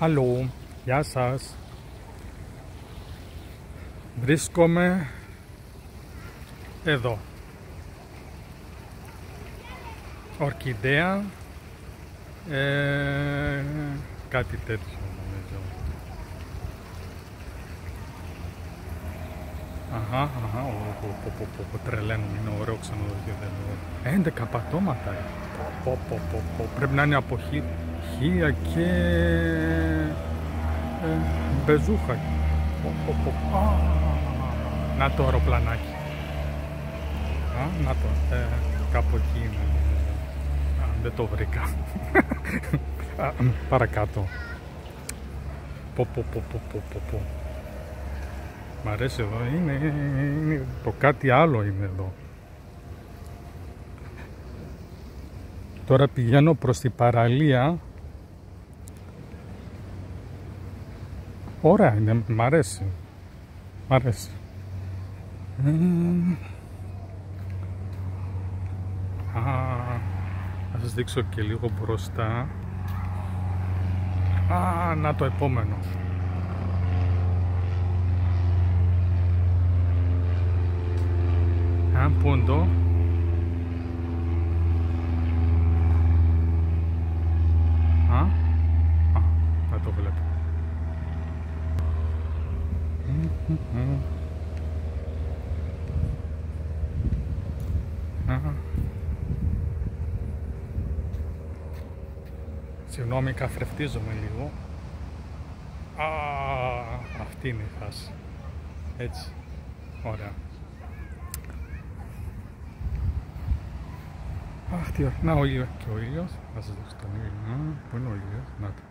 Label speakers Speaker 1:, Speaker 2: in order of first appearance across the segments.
Speaker 1: Αλλού, γεια σας. Βρίσκομαι εδώ. Ορκιδέα, κάτι τέτοιο νομίζω. Αχα, τρελαίνω, είναι ωραίο ξενοδοχείο. 11 πατώματα. Πρέπει να είναι από Χία και Μπεζούχα. Να το αεροπλανάκι. Να το, κάπου εκεί είναι. Δεν το βρήκα. Παρακάτω. Μ' αρέσει εδώ, είναι το κάτι άλλο είναι εδώ. Τώρα πηγαίνω προς την παραλία. Ωραία είναι, μ' αρέσει. Μ' αρέσει. Θα σας δείξω και λίγο μπροστά. Να το επόμενο. Πούντο. Δεν το βλέπω. Συγγνώμη, καθρεφτίζομαι λίγο. Αυτή είναι η φάση. Έτσι. Ωραία. Τι ωραία. Να ο ήλιος. Και ο ήλιος. Να σας δείξω τον ήλιο. Πού είναι ο ήλιος. Να το.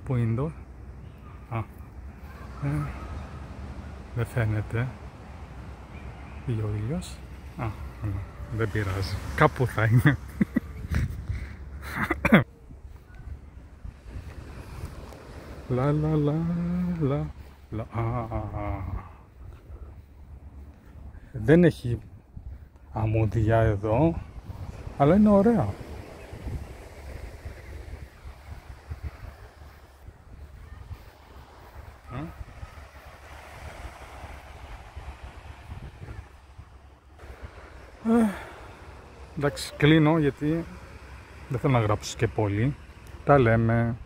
Speaker 1: Πού είναι το. Δεν φαίνεται. Ή ο ήλιος. Δεν πειράζει. Κάπου θα είναι. Δεν έχει αμμουδιά εδώ, αλλά είναι ωραία. Εντάξει, κλείνω γιατί δεν θέλω να γράψω και πολύ. Τα λέμε.